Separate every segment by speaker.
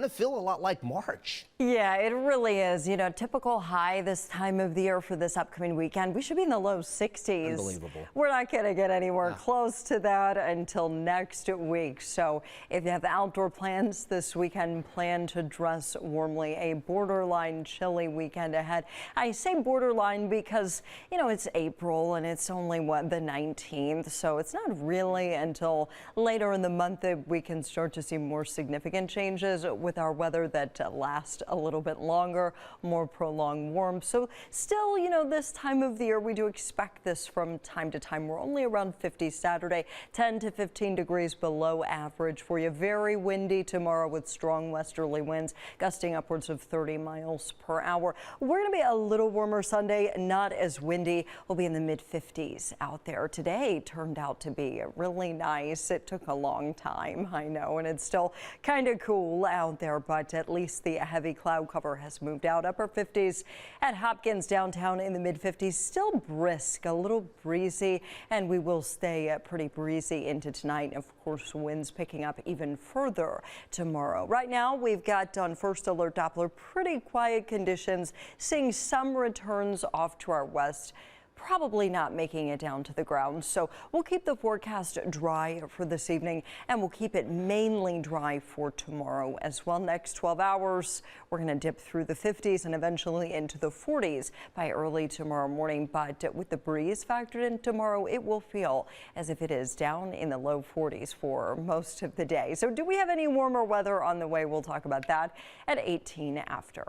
Speaker 1: Going to feel a lot like March.
Speaker 2: Yeah, it really is. You know, typical high this time of the year for this upcoming weekend. We should be in the low 60s.
Speaker 1: Unbelievable.
Speaker 2: We're not going to get anywhere close to that until next week. So if you have outdoor plans this weekend, plan to dress warmly. A borderline chilly weekend ahead. I say borderline because, you know, it's April and it's only, the 19th. So it's not really until later in the month that we can start to see more significant changes with our weather that last a little bit longer, more prolonged warmth. So still, you know, this time of the year, we do expect this from time to time. We're only around 50 Saturday, 10 to 15 degrees below average for you. Very windy tomorrow with strong westerly winds gusting upwards of 30 miles per hour. We're going to be a little warmer Sunday, not as windy. We'll be in the mid 50s out there. Today turned out to be really nice. It took a long time, I know, and it's still kind of cool out there, but at least the heavy cloud cover has moved out. Upper 50s at Hopkins downtown, in the mid 50s, still brisk, a little breezy, and we will stay pretty breezy into tonight. Of course, winds picking up even further tomorrow. Right now, we've got on first alert Doppler pretty quiet conditions, seeing some returns off to our west. Probably not making it down to the ground. So we'll keep the forecast dry for this evening, and we'll keep it mainly dry for tomorrow as well. Next 12 hours, we're going to dip through the 50s and eventually into the 40s by early tomorrow morning. But with the breeze factored in tomorrow, it will feel as if it is down in the low 40s for most of the day. So do we have any warmer weather on the way? We'll talk about that at 18 after.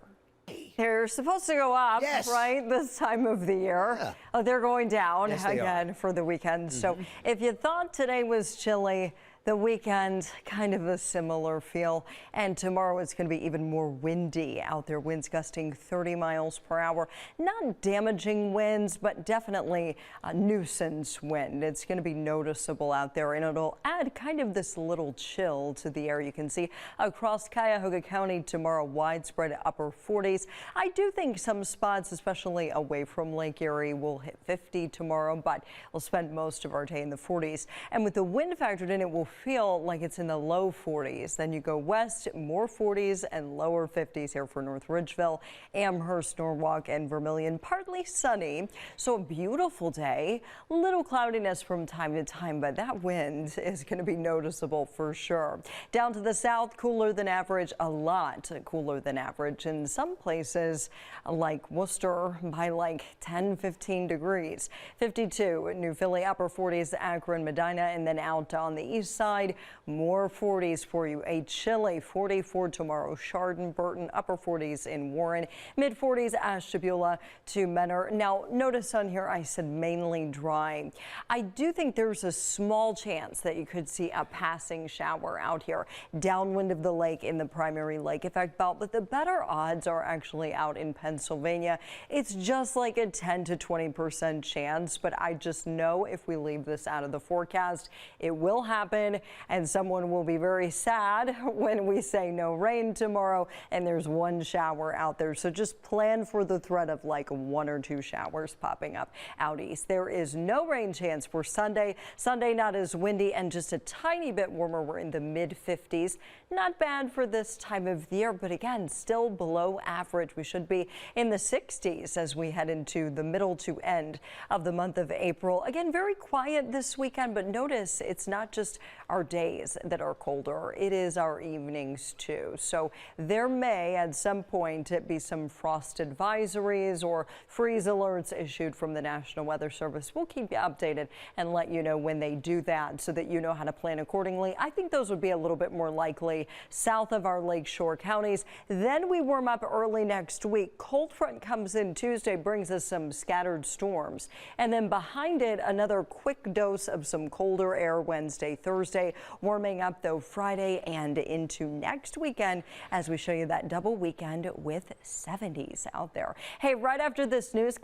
Speaker 2: They're supposed to go up, right, this time of the year.
Speaker 1: Yeah.
Speaker 2: They're going down
Speaker 1: again
Speaker 2: for the weekend. So if you thought today was chilly, the weekend, kind of a similar feel. And tomorrow it's going to be even more windy out there. Winds gusting 30 miles per hour. Not damaging winds, but definitely a nuisance wind. It's going to be noticeable out there, and it'll add kind of this little chill to the air. You can see across Cuyahoga County tomorrow, widespread upper 40s. I do think some spots, especially away from Lake Erie, will hit 50 tomorrow, but we'll spend most of our day in the 40s. And with the wind factored in, it will feel like it's in the low 40s. Then you go west, more 40s and lower 50s here for North Ridgeville, Amherst, Norwalk, and Vermilion. Partly sunny, so a beautiful day. Little cloudiness from time to time, but that wind is going to be noticeable for sure. Down to the south, cooler than average, a lot cooler than average in some places like Worcester by like 10-15 degrees. 52 New Philly, upper 40s, Akron, Medina, and then out on the east side, more 40s for you. A chilly 44 tomorrow, Chardon, Burton, upper 40s in Warren, mid 40s Ashtabula to Menor. Now notice on here I said mainly dry. I do think there's a small chance that you could see a passing shower out here downwind of the lake in the primary lake effect belt, but the better odds are actually out in Pennsylvania. It's just like a 10 to 20% chance, but I just know if we leave this out of the forecast, it will happen, and someone will be very sad when we say no rain tomorrow and there's one shower out there. So just plan for the threat of like 1 or 2 showers popping up out east. There is no rain chance for Sunday. Sunday not as windy and just a tiny bit warmer. We're in the mid 50s. Not bad for this time of the year, but again, still below average. We should be in the 60s as we head into the middle to end of the month of April. Again, very quiet this weekend, but notice it's not just our days that are colder. It is our evenings too. So there may at some point be some frost advisories or freeze alerts issued from the National Weather Service. We'll keep you updated and let you know when they do that so that you know how to plan accordingly. I think those would be a little bit more likely south of our lakeshore counties. Then we warm up early next week. Cold front comes in Tuesday, brings us some scattered storms. And then behind it, another quick dose of some colder air Wednesday, Thursday, warming up though Friday and into next weekend as we show you that double weekend with 70s out there. Hey, right after this newscast.